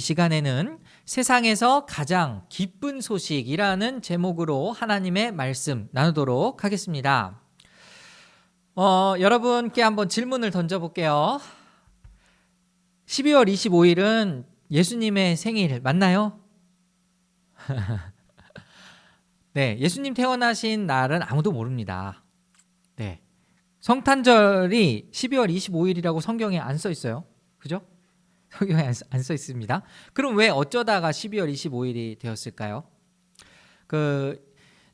시간에는 세상에서 가장 기쁜 소식이라는 제목으로 하나님의 말씀 나누도록 하겠습니다. 여러분께 한번 질문을 던져볼게요. 12월 25일은 예수님의 생일 맞나요? 네, 예수님 태어나신 날은 아무도 모릅니다. 네, 성탄절이 12월 25일이라고 성경에 안 써 있어요. 그죠? 성경에 안 써 있습니다. 그럼 왜 어쩌다가 12월 25일이 되었을까요?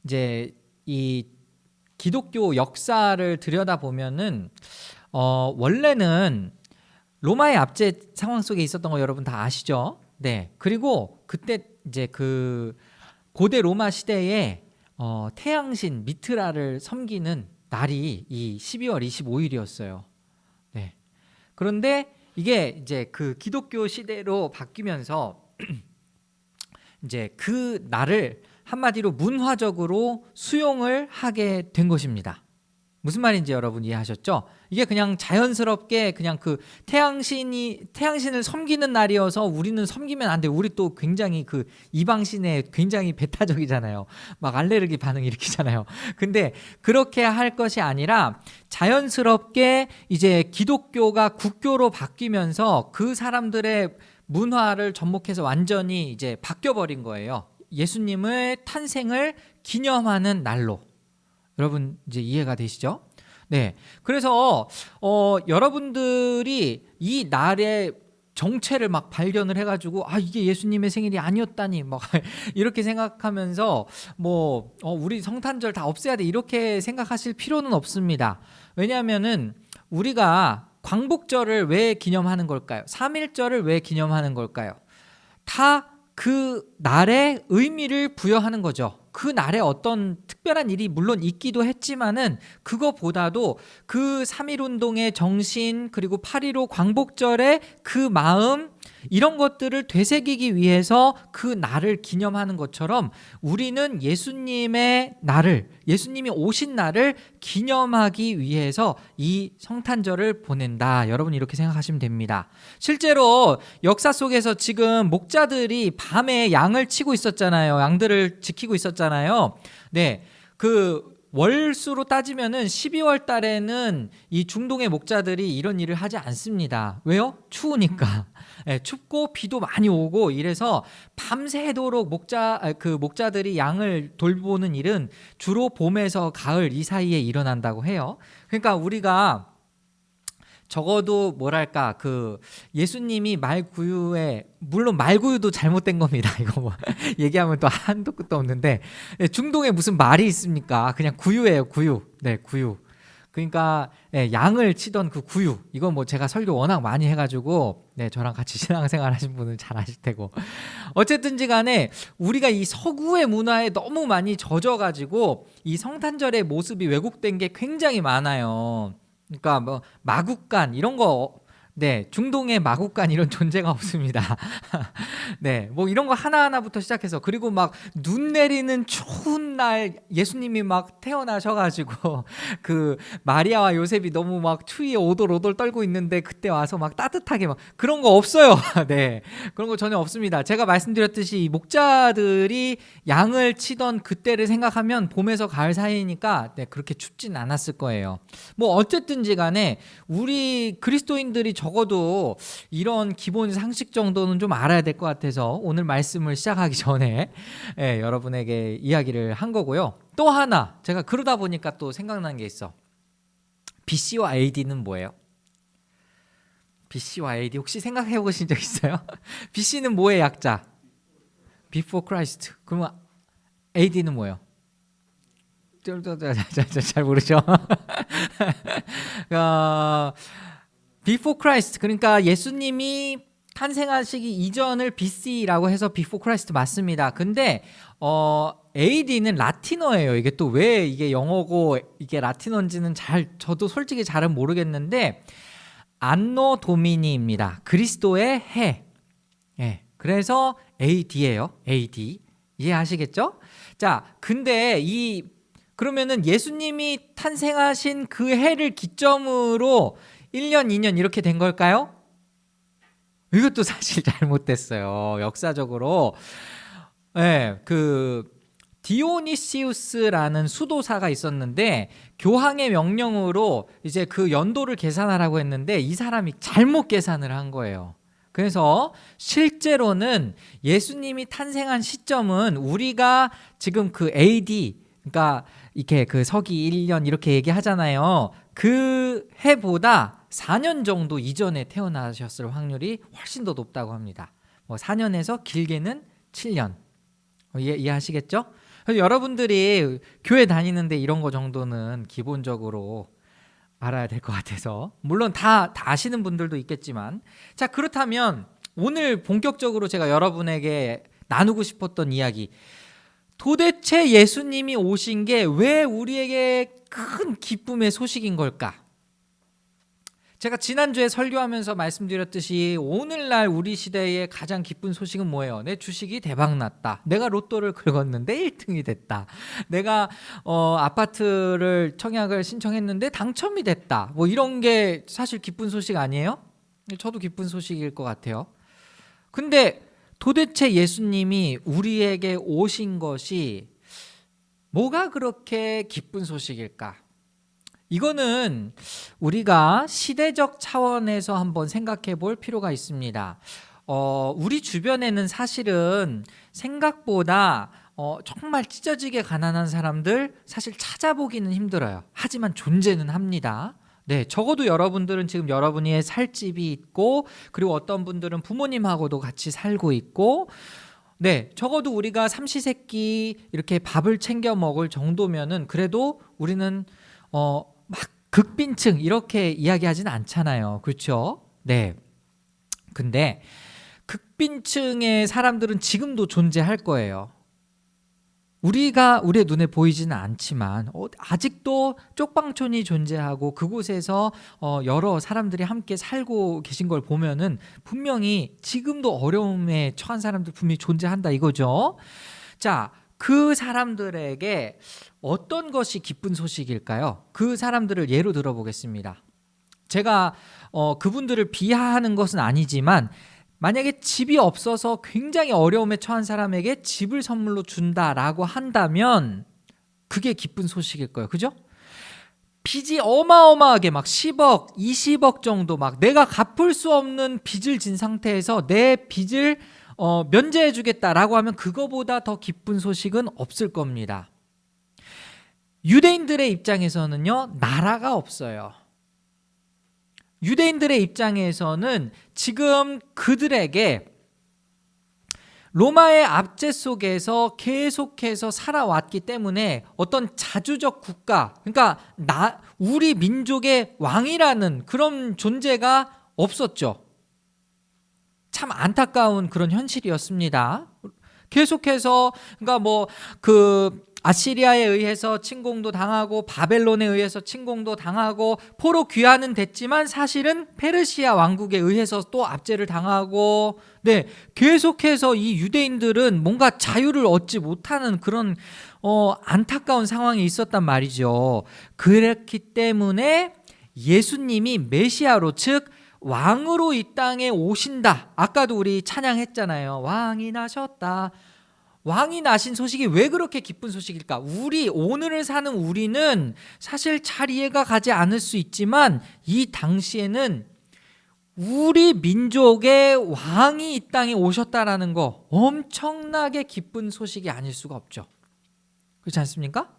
이제 이 기독교 역사를 들여다보면은 원래는 로마의 압제 상황 속에 있었던 거 여러분 다 아시죠? 네. 그리고 그때 이제 그 고대 로마 시대에 태양신 미트라를 섬기는 날이 이 12월 25일이었어요. 네. 그런데 이게 이제 그 기독교 시대로 바뀌면서 이제 그 날을 한마디로 문화적으로 수용을 하게 된 것입니다. 무슨 말인지 여러분 이해하셨죠? 이게 그냥 자연스럽게 그냥 그 태양신을 섬기는 날이어서 우리는 섬기면 안 돼. 우리 또 굉장히 그 이방신에 굉장히 배타적이잖아요. 막 알레르기 반응 일으키잖아요. 근데 그렇게 할 것이 아니라 자연스럽게 이제 기독교가 국교로 바뀌면서 그 사람들의 문화를 접목해서 완전히 이제 바뀌어버린 거예요. 예수님의 탄생을 기념하는 날로. 여러분 이제 이해가 되시죠? 네. 그래서 여러분들이 이 날의 정체를 막 발견을 해가지고 이게 예수님의 생일이 아니었다니 막 이렇게 생각하면서 우리 성탄절 다 없애야 돼 이렇게 생각하실 필요는 없습니다. 왜냐하면은 우리가 광복절을 왜 기념하는 걸까요? 3.1절을 왜 기념하는 걸까요? 다 그 날에 의미를 부여하는 거죠. 그 날에 어떤 특별한 일이 물론 있기도 했지만은 그거보다도 그 3.1운동의 정신 그리고 8.15 광복절의 그 마음 이런 것들을 되새기기 위해서 그 날을 기념하는 것처럼 우리는 예수님의 날을 예수님이 오신 날을 기념하기 위해서 이 성탄절을 보낸다. 여러분 이렇게 생각하시면 됩니다. 실제로 역사 속에서 지금 목자들이 밤에 양을 치고 있었잖아요. 양들을 지키고 있었잖아요. 네, 그 월수로 따지면은 12월 달에는 이 중동의 목자들이 이런 일을 하지 않습니다. 왜요? 추우니까. 네, 춥고 비도 많이 오고 이래서 밤새도록 목자들이 양을 돌보는 일은 주로 봄에서 가을 이 사이에 일어난다고 해요. 그러니까 우리가 적어도 뭐랄까 그 예수님이 말구유에 물론 말구유도 잘못된 겁니다. 이거 뭐 얘기하면 또 한도 끝도 없는데 중동에 무슨 말이 있습니까? 그냥 구유예요, 구유. 네, 구유. 그러니까 양을 치던 그 구유. 이건 뭐 제가 설교 워낙 많이 해가지고 저랑 같이 신앙생활 하신 분은 잘 아실 테고. 어쨌든지 간에 우리가 이 서구의 문화에 너무 많이 젖어가지고 이 성탄절의 모습이 왜곡된 게 굉장히 많아요. 그러니까 뭐 마국간 이런 거 중동의 마국간 이런 존재가 없습니다. 네, 뭐 이런 거 하나하나부터 시작해서 그리고 막 눈 내리는 추운 날 예수님이 막 태어나셔가지고 그 마리아와 요셉이 너무 막 추위에 오돌오돌 떨고 있는데 그때 와서 막 따뜻하게 막 그런 거 없어요. 네, 그런 거 전혀 없습니다. 제가 말씀드렸듯이 이 목자들이 양을 치던 그때를 생각하면 봄에서 가을 사이니까 그렇게 춥진 않았을 거예요. 뭐 어쨌든지 간에 우리 그리스도인들이 적어도 이런 기본 상식 정도는 좀 알아야 될 것 같아서 오늘 말씀을 시작하기 전에 여러분에게 이야기를 한 거고요. 또 하나 제가 그러다 보니까 또 생각난 게 있어. BC와 AD는 뭐예요? BC와 AD 혹시 생각해 보신 적 있어요? BC는 뭐의 약자? Before Christ. 그러면 AD는 뭐예요? 잘 모르죠? Before Christ, 그러니까 예수님이 탄생하시기 이전을 BC라고 해서 Before Christ 맞습니다. 근데 AD는 라틴어예요. 이게 또 왜 이게 영어고 이게 라틴어인지는 저도 솔직히 잘은 모르겠는데 안노 도미니입니다. 그리스도의 해. 그래서 AD예요. AD. 이해하시겠죠? 자, 근데 그러면은 예수님이 탄생하신 그 해를 기점으로 1년, 2년 이렇게 된 걸까요? 이것도 사실 잘못됐어요. 역사적으로. 네, 그 디오니시우스라는 수도사가 있었는데 교황의 명령으로 이제 그 연도를 계산하라고 했는데 이 사람이 잘못 계산을 한 거예요. 그래서 실제로는 예수님이 탄생한 시점은 우리가 지금 그 AD, 그러니까 이렇게 그 서기 1년 이렇게 얘기하잖아요. 그 해보다 4년 정도 이전에 태어나셨을 확률이 훨씬 더 높다고 합니다. 뭐 4년에서 길게는 7년. 이해하시겠죠? 그래서 여러분들이 교회 다니는데 이런 거 정도는 기본적으로 알아야 될 것 같아서, 물론 다 아시는 분들도 있겠지만, 자, 그렇다면 오늘 본격적으로 제가 여러분에게 나누고 싶었던 이야기, 도대체 예수님이 오신 게 왜 우리에게 큰 기쁨의 소식인 걸까? 제가 지난주에 설교하면서 말씀드렸듯이 오늘날 우리 시대의 가장 기쁜 소식은 뭐예요? 내 주식이 대박났다. 내가 로또를 긁었는데 1등이 됐다. 내가 아파트를 청약을 신청했는데 당첨이 됐다. 뭐 이런 게 사실 기쁜 소식 아니에요? 저도 기쁜 소식일 것 같아요. 근데 도대체 예수님이 우리에게 오신 것이 뭐가 그렇게 기쁜 소식일까? 이거는 우리가 시대적 차원에서 한번 생각해 볼 필요가 있습니다. 우리 주변에는 사실은 생각보다 정말 찢어지게 가난한 사람들 사실 찾아보기는 힘들어요. 하지만 존재는 합니다. 네, 적어도 여러분들은 지금 여러분의 살 집이 있고, 그리고 어떤 분들은 부모님하고도 같이 살고 있고, 네, 적어도 우리가 삼시세끼 이렇게 밥을 챙겨 먹을 정도면은 그래도 우리는 막 극빈층 이렇게 이야기하진 않잖아요. 그렇죠? 네. 근데 극빈층의 사람들은 지금도 존재할 거예요. 우리의 눈에 보이지는 않지만 아직도 쪽방촌이 존재하고 그곳에서 여러 사람들이 함께 살고 계신 걸 보면은 분명히 지금도 어려움에 처한 사람들 분명히 존재한다 이거죠. 자, 그 사람들에게 어떤 것이 기쁜 소식일까요? 그 사람들을 예로 들어보겠습니다. 제가 그분들을 비하하는 것은 아니지만 만약에 집이 없어서 굉장히 어려움에 처한 사람에게 집을 선물로 준다라고 한다면 그게 기쁜 소식일 거예요. 그죠? 빚이 어마어마하게 막 10억, 20억 정도 막 내가 갚을 수 없는 빚을 진 상태에서 내 빚을 면제해 주겠다라고 하면 그거보다 더 기쁜 소식은 없을 겁니다. 유대인들의 입장에서는요, 나라가 없어요. 유대인들의 입장에서는 지금 그들에게 로마의 압제 속에서 계속해서 살아왔기 때문에 어떤 자주적 국가, 그러니까 우리 민족의 왕이라는 그런 존재가 없었죠. 참 안타까운 그런 현실이었습니다. 계속해서 그러니까 아시리아에 의해서 침공도 당하고 바벨론에 의해서 침공도 당하고 포로 귀환은 됐지만 사실은 페르시아 왕국에 의해서 또 압제를 당하고, 네, 계속해서 이 유대인들은 뭔가 자유를 얻지 못하는 그런 안타까운 상황이 있었단 말이죠. 그렇기 때문에 예수님이 메시아로, 즉 왕으로 이 땅에 오신다. 아까도 우리 찬양했잖아요. 왕이 나셨다. 왕이 나신 소식이 왜 그렇게 기쁜 소식일까? 오늘을 사는 우리는 사실 잘 이해가 가지 않을 수 있지만 이 당시에는 우리 민족의 왕이 이 땅에 오셨다라는 거 엄청나게 기쁜 소식이 아닐 수가 없죠. 그렇지 않습니까?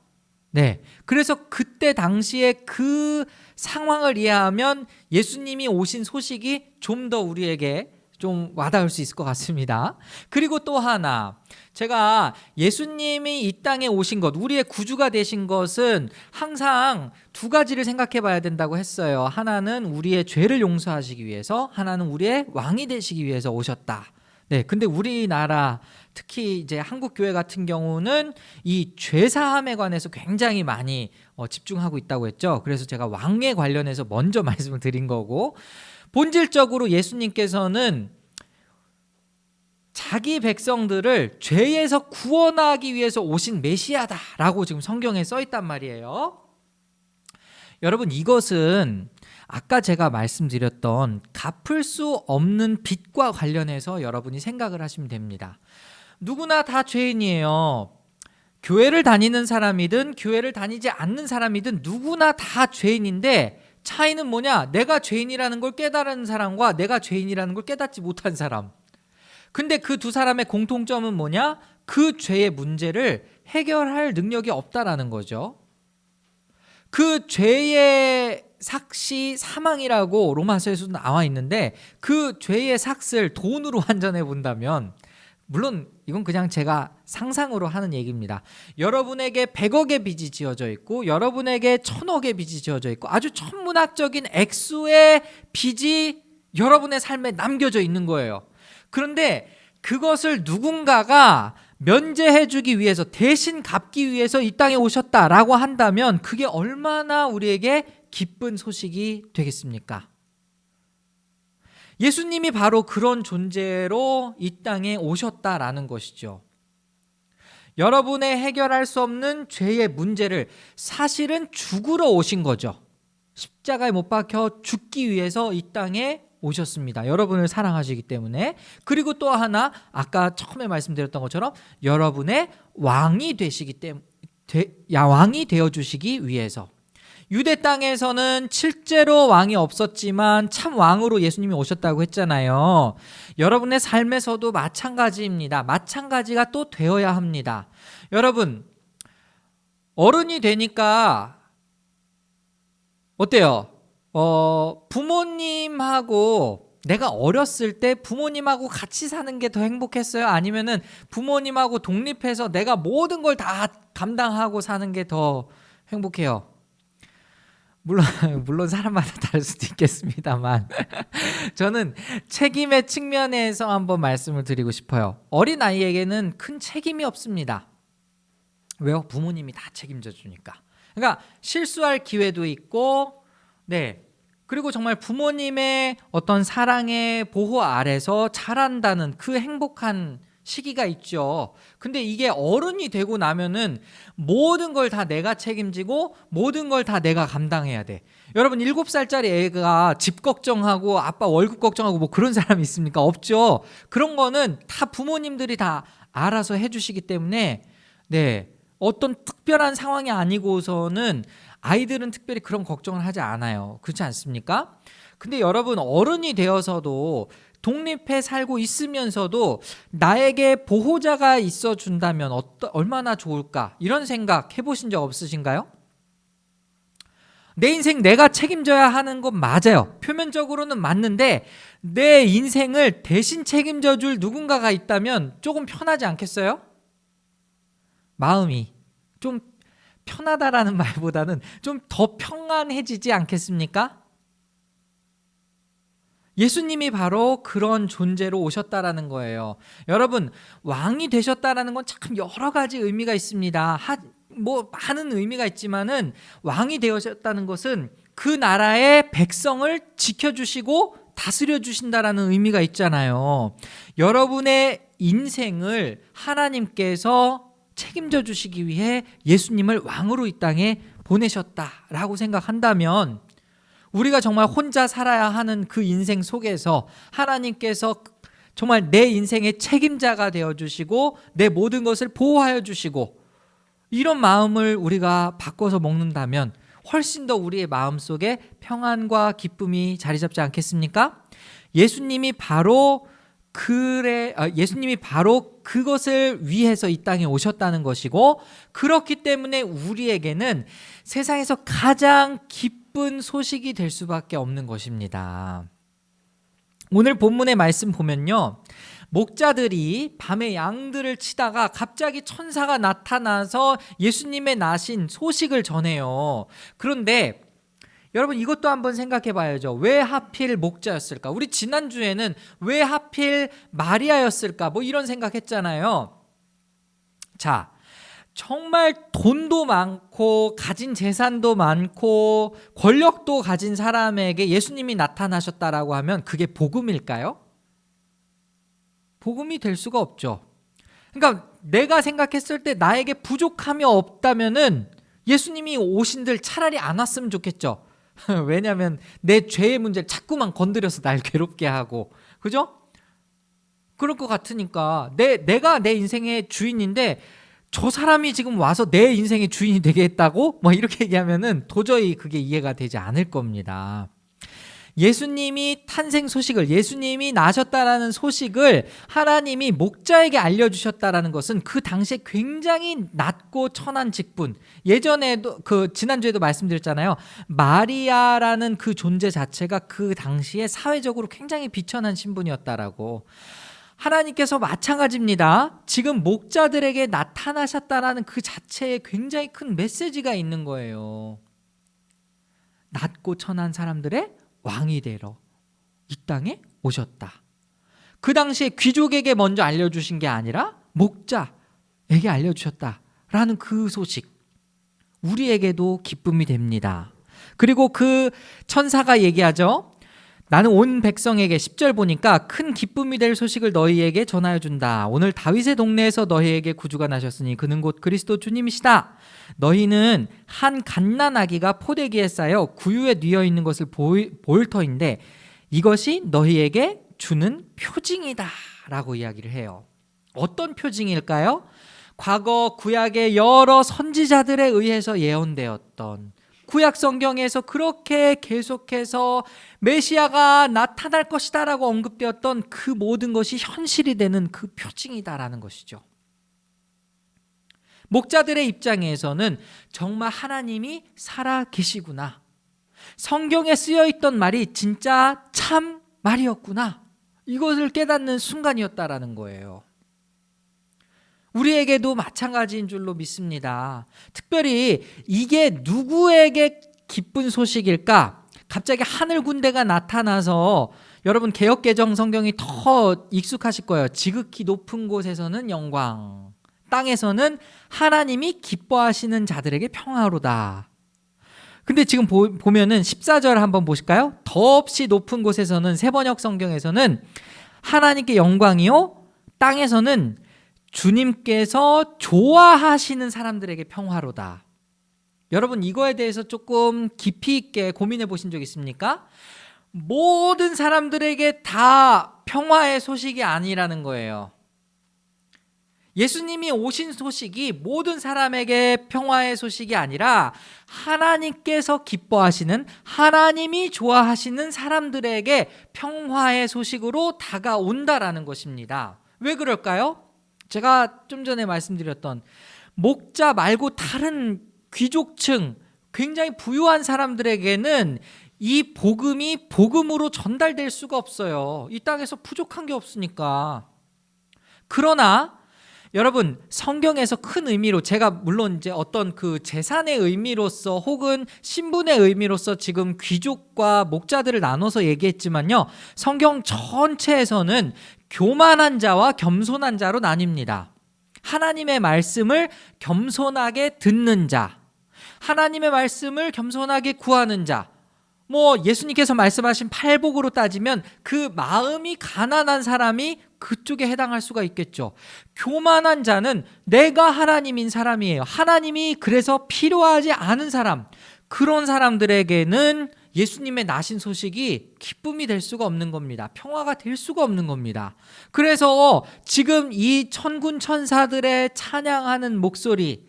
네. 그래서 그때 당시에 그 상황을 이해하면 예수님이 오신 소식이 좀 더 우리에게 좀 와닿을 수 있을 것 같습니다. 그리고 또 하나, 제가 예수님이 이 땅에 오신 것, 우리의 구주가 되신 것은 항상 두 가지를 생각해 봐야 된다고 했어요. 하나는 우리의 죄를 용서하시기 위해서, 하나는 우리의 왕이 되시기 위해서 오셨다. 네, 근데 우리나라 특히 이제 한국 교회 같은 경우는 이 죄사함에 관해서 굉장히 많이 집중하고 있다고 했죠. 그래서 제가 왕에 관련해서 먼저 말씀을 드린 거고, 본질적으로 예수님께서는 자기 백성들을 죄에서 구원하기 위해서 오신 메시아다라고 지금 성경에 써 있단 말이에요. 여러분, 이것은 아까 제가 말씀드렸던 갚을 수 없는 빚과 관련해서 여러분이 생각을 하시면 됩니다. 누구나 다 죄인이에요. 교회를 다니는 사람이든 교회를 다니지 않는 사람이든 누구나 다 죄인인데 차이는 뭐냐? 내가 죄인이라는 걸 깨달은 사람과 내가 죄인이라는 걸 깨닫지 못한 사람. 근데 그 두 사람의 공통점은 뭐냐? 그 죄의 문제를 해결할 능력이 없다라는 거죠. 그 죄의 삭시 사망이라고 로마서에서도 나와 있는데 그 죄의 삭을 돈으로 환전해 본다면, 물론 이건 그냥 제가 상상으로 하는 얘기입니다. 여러분에게 100억의 빚이 지어져 있고 여러분에게 1000억의 빚이 지어져 있고 아주 천문학적인 액수의 빚이 여러분의 삶에 남겨져 있는 거예요. 그런데 그것을 누군가가 면제해 주기 위해서, 대신 갚기 위해서 이 땅에 오셨다라고 한다면 그게 얼마나 우리에게 기쁜 소식이 되겠습니까? 예수님이 바로 그런 존재로 이 땅에 오셨다라는 것이죠. 여러분의 해결할 수 없는 죄의 문제를 사실은 죽으러 오신 거죠. 십자가에 못 박혀 죽기 위해서 이 땅에 오셨습니다. 여러분을 사랑하시기 때문에. 그리고 또 하나, 아까 처음에 말씀드렸던 것처럼 여러분의 왕이 되시기 때문에, 왕이 되어주시기 위해서. 유대 땅에서는 실제로 왕이 없었지만 참 왕으로 예수님이 오셨다고 했잖아요. 여러분의 삶에서도 마찬가지입니다. 마찬가지가 또 되어야 합니다. 여러분, 어른이 되니까 어때요? 부모님하고, 내가 어렸을 때 부모님하고 같이 사는 게 더 행복했어요? 아니면은 부모님하고 독립해서 내가 모든 걸 다 감당하고 사는 게 더 행복해요? 물론 사람마다 다를 수도 있겠습니다만 저는 책임의 측면에서 한번 말씀을 드리고 싶어요. 어린 아이에게는 큰 책임이 없습니다. 왜요? 부모님이 다 책임져 주니까. 그러니까 실수할 기회도 있고, 그리고 정말 부모님의 어떤 사랑의 보호 아래서 자란다는 그 행복한 시기가 있죠. 근데 이게 어른이 되고 나면은 모든 걸 다 내가 책임지고 모든 걸 다 내가 감당해야 돼. 여러분, 7살짜리 애가 집 걱정하고 아빠 월급 걱정하고 뭐 그런 사람이 있습니까? 없죠. 그런 거는 다 부모님들이 다 알아서 해주시기 때문에, 어떤 특별한 상황이 아니고서는 아이들은 특별히 그런 걱정을 하지 않아요. 그렇지 않습니까? 근데 여러분, 어른이 되어서도 독립해 살고 있으면서도 나에게 보호자가 있어 준다면 얼마나 좋을까? 이런 생각 해보신 적 없으신가요? 내 인생 내가 책임져야 하는 건 맞아요. 표면적으로는 맞는데 내 인생을 대신 책임져 줄 누군가가 있다면 조금 편하지 않겠어요? 마음이 좀 편하다라는 말보다는 좀 더 평안해지지 않겠습니까? 예수님이 바로 그런 존재로 오셨다라는 거예요. 여러분, 왕이 되셨다라는 건 참 여러 가지 의미가 있습니다. 많은 의미가 있지만은 왕이 되셨다는 것은 그 나라의 백성을 지켜주시고 다스려 주신다라는 의미가 있잖아요. 여러분의 인생을 하나님께서 책임져 주시기 위해 예수님을 왕으로 이 땅에 보내셨다라고 생각한다면, 우리가 정말 혼자 살아야 하는 그 인생 속에서 하나님께서 정말 내 인생의 책임자가 되어주시고 내 모든 것을 보호하여 주시고, 이런 마음을 우리가 바꿔서 먹는다면 훨씬 더 우리의 마음속에 평안과 기쁨이 자리 잡지 않겠습니까? 예수님이 바로 그것을 위해서 이 땅에 오셨다는 것이고, 그렇기 때문에 우리에게는 세상에서 가장 기쁜 소식이 될 수밖에 없는 것입니다. 오늘 본문의 말씀 보면요, 목자들이 밤에 양들을 치다가 갑자기 천사가 나타나서 예수님의 나신 소식을 전해요. 그런데 여러분, 이것도 한번 생각해 봐야죠. 왜 하필 목자였을까? 우리 지난주에는 왜 하필 마리아였을까? 뭐 이런 생각했잖아요. 자, 정말 돈도 많고 가진 재산도 많고 권력도 가진 사람에게 예수님이 나타나셨다라고 하면 그게 복음일까요? 복음이 될 수가 없죠. 그러니까 내가 생각했을 때 나에게 부족함이 없다면은 예수님이 오신들 차라리 안 왔으면 좋겠죠. 왜냐하면 내 죄의 문제를 자꾸만 건드려서 날 괴롭게 하고, 그죠? 그럴 것 같으니까 내가 내 인생의 주인인데 저 사람이 지금 와서 내 인생의 주인이 되겠다고? 뭐 이렇게 얘기하면은 도저히 그게 이해가 되지 않을 겁니다. 예수님이 탄생 소식을, 예수님이 나셨다라는 소식을 하나님이 목자에게 알려주셨다라는 것은 그 당시에 굉장히 낮고 천한 직분, 예전에도 지난주에도 말씀드렸잖아요. 마리아라는 그 존재 자체가 그 당시에 사회적으로 굉장히 비천한 신분이었다라고. 하나님께서 마찬가지입니다. 지금 목자들에게 나타나셨다라는 그 자체에 굉장히 큰 메시지가 있는 거예요. 낮고 천한 사람들의 왕이 되러 이 땅에 오셨다. 그 당시에 귀족에게 먼저 알려주신 게 아니라 목자에게 알려주셨다라는 그 소식, 우리에게도 기쁨이 됩니다. 그리고 그 천사가 얘기하죠. 나는 온 백성에게 10절 보니까 큰 기쁨이 될 소식을 너희에게 전하여 준다. 오늘 다윗의 동네에서 너희에게 구주가 나셨으니 그는 곧 그리스도 주님이시다. 너희는 한 갓난아기가 포대기에 쌓여 구유에 뉘어 있는 것을 볼 터인데 이것이 너희에게 주는 표징이다 라고 이야기를 해요. 어떤 표징일까요? 과거 구약의 여러 선지자들에 의해서 예언되었던, 구약 성경에서 그렇게 계속해서 메시아가 나타날 것이다 라고 언급되었던 그 모든 것이 현실이 되는 그 표징이다라는 것이죠. 목자들의 입장에서는 정말 하나님이 살아 계시구나, 성경에 쓰여 있던 말이 진짜 참 말이었구나, 이것을 깨닫는 순간이었다라는 거예요. 우리에게도 마찬가지인 줄로 믿습니다. 특별히 이게 누구에게 기쁜 소식일까? 갑자기 하늘 군대가 나타나서, 여러분 개역개정 성경이 더 익숙하실 거예요. 지극히 높은 곳에서는 영광, 땅에서는 하나님이 기뻐하시는 자들에게 평화로다. 근데 지금 보면은 14절 한번 보실까요? 더없이 높은 곳에서는, 세번역 성경에서는 하나님께 영광이요 땅에서는 주님께서 좋아하시는 사람들에게 평화로다. 여러분 이거에 대해서 조금 깊이 있게 고민해 보신 적 있습니까? 모든 사람들에게 다 평화의 소식이 아니라는 거예요. 예수님이 오신 소식이 모든 사람에게 평화의 소식이 아니라 하나님께서 기뻐하시는, 하나님이 좋아하시는 사람들에게 평화의 소식으로 다가온다라는 것입니다. 왜 그럴까요? 제가 좀 전에 말씀드렸던 목자 말고 다른 귀족층, 굉장히 부유한 사람들에게는 이 복음이 복음으로 전달될 수가 없어요. 이 땅에서 부족한 게 없으니까. 그러나 여러분 성경에서 큰 의미로, 제가 물론 이제 어떤 그 재산의 의미로서 혹은 신분의 의미로서 지금 귀족과 목자들을 나눠서 얘기했지만요, 성경 전체에서는 교만한 자와 겸손한 자로 나뉩니다. 하나님의 말씀을 겸손하게 듣는 자, 하나님의 말씀을 겸손하게 구하는 자, 뭐 예수님께서 말씀하신 팔복으로 따지면 그 마음이 가난한 사람이 그쪽에 해당할 수가 있겠죠. 교만한 자는 내가 하나님인 사람이에요. 하나님이 그래서 필요하지 않은 사람, 그런 사람들에게는 예수님의 나신 소식이 기쁨이 될 수가 없는 겁니다. 평화가 될 수가 없는 겁니다. 그래서 지금 이 천군 천사들의 찬양하는 목소리,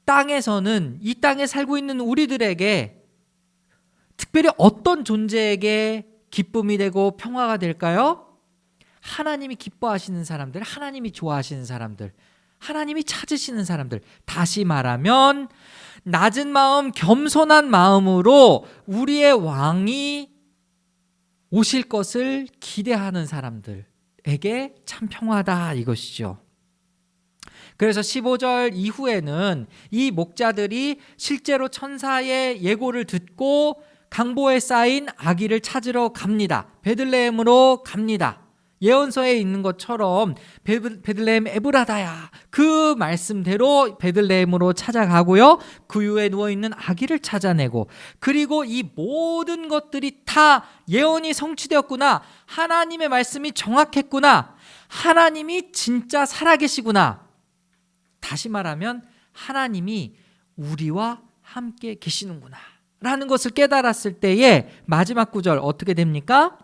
땅에서는, 이 땅에 살고 있는 우리들에게 특별히 어떤 존재에게 기쁨이 되고 평화가 될까요? 하나님이 기뻐하시는 사람들, 하나님이 좋아하시는 사람들, 하나님이 찾으시는 사람들, 다시 말하면 낮은 마음, 겸손한 마음으로 우리의 왕이 오실 것을 기대하는 사람들에게 참 평화다, 이것이죠. 그래서 15절 이후에는 이 목자들이 실제로 천사의 예고를 듣고 강보에 쌓인 아기를 찾으러 갑니다. 베들레헴으로 갑니다. 예언서에 있는 것처럼 베들레헴 에브라다야, 그 말씀대로 베들레헴으로 찾아가고요, 구유에 누워있는 아기를 찾아내고, 그리고 이 모든 것들이 다 예언이 성취되었구나, 하나님의 말씀이 정확했구나, 하나님이 진짜 살아계시구나, 다시 말하면 하나님이 우리와 함께 계시는구나, 라는 것을 깨달았을 때에 마지막 구절 어떻게 됩니까?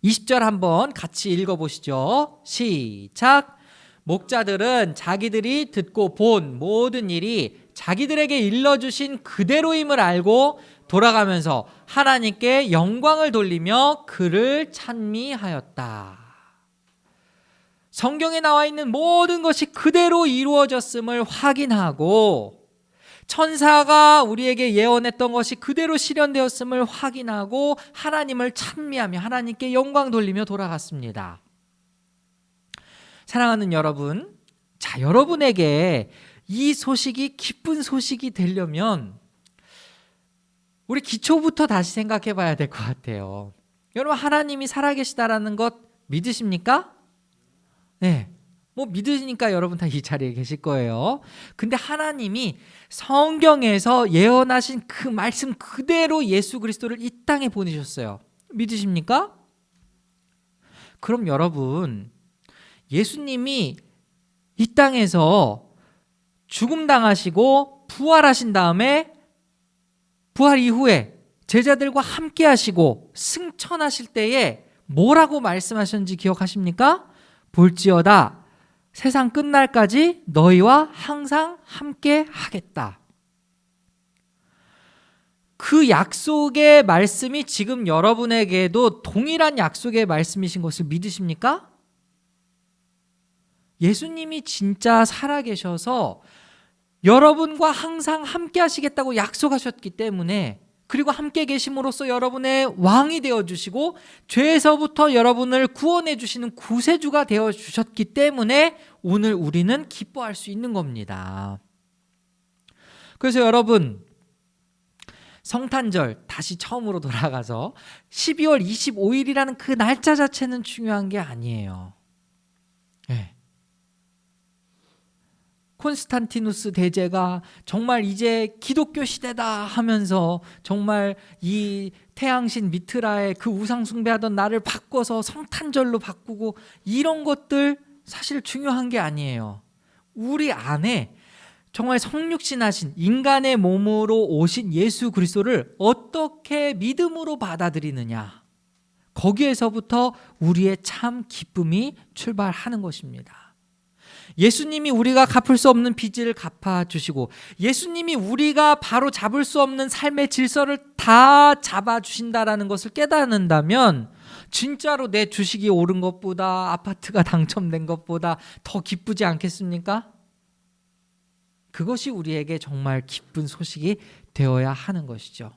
20절 한번 같이 읽어보시죠. 시작. 목자들은 자기들이 듣고 본 모든 일이 자기들에게 일러주신 그대로임을 알고 돌아가면서 하나님께 영광을 돌리며 그를 찬미하였다. 성경에 나와 있는 모든 것이 그대로 이루어졌음을 확인하고 천사가 우리에게 예언했던 것이 그대로 실현되었음을 확인하고 하나님을 찬미하며 하나님께 영광 돌리며 돌아갔습니다. 사랑하는 여러분, 자, 여러분에게 이 소식이 기쁜 소식이 되려면 우리 기초부터 다시 생각해 봐야 될 것 같아요. 여러분, 하나님이 살아계시다라는 것 믿으십니까? 네. 뭐 믿으니까 여러분 다 이 자리에 계실 거예요. 근데 하나님이 성경에서 예언하신 그 말씀 그대로 예수 그리스도를 이 땅에 보내셨어요. 믿으십니까? 그럼 여러분, 예수님이 이 땅에서 죽음 당하시고 부활하신 다음에 부활 이후에 제자들과 함께 하시고 승천하실 때에 뭐라고 말씀하셨는지 기억하십니까? 볼지어다 세상 끝날까지 너희와 항상 함께 하겠다. 그 약속의 말씀이 지금 여러분에게도 동일한 약속의 말씀이신 것을 믿으십니까? 예수님이 진짜 살아계셔서 여러분과 항상 함께 하시겠다고 약속하셨기 때문에, 그리고 함께 계심으로써 여러분의 왕이 되어주시고 죄에서부터 여러분을 구원해 주시는 구세주가 되어주셨기 때문에 오늘 우리는 기뻐할 수 있는 겁니다. 그래서 여러분, 성탄절 다시 처음으로 돌아가서 12월 25일이라는 그 날짜 자체는 중요한 게 아니에요. 네. 콘스탄티누스 대제가 정말 이제 기독교 시대다 하면서 정말 이 태양신 미트라의 그 우상 숭배하던 날을 바꿔서 성탄절로 바꾸고 이런 것들 사실 중요한 게 아니에요. 우리 안에 정말 성육신하신 인간의 몸으로 오신 예수 그리스도를 어떻게 믿음으로 받아들이느냐, 거기에서부터 우리의 참 기쁨이 출발하는 것입니다. 예수님이 우리가 갚을 수 없는 빚을 갚아주시고 예수님이 우리가 바로 잡을 수 없는 삶의 질서를 다 잡아주신다라는 것을 깨닫는다면 진짜로 내 주식이 오른 것보다 아파트가 당첨된 것보다 더 기쁘지 않겠습니까? 그것이 우리에게 정말 기쁜 소식이 되어야 하는 것이죠.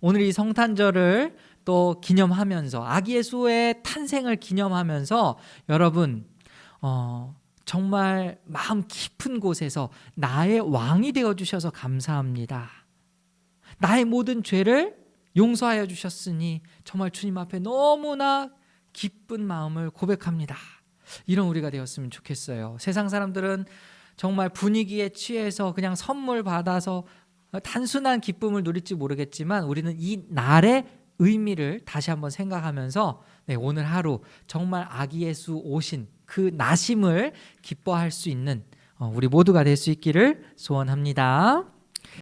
오늘 이 성탄절을 또 기념하면서 아기 예수의 탄생을 기념하면서 여러분 정말 마음 깊은 곳에서 나의 왕이 되어주셔서 감사합니다. 나의 모든 죄를 용서하여 주셨으니 정말 주님 앞에 너무나 기쁜 마음을 고백합니다. 이런 우리가 되었으면 좋겠어요. 세상 사람들은 정말 분위기에 취해서 그냥 선물 받아서 단순한 기쁨을 누릴지 모르겠지만 우리는 이 날의 의미를 다시 한번 생각하면서 오늘 하루 정말 아기 예수 오신 그 나심을 기뻐할 수 있는 우리 모두가 될 수 있기를 소원합니다.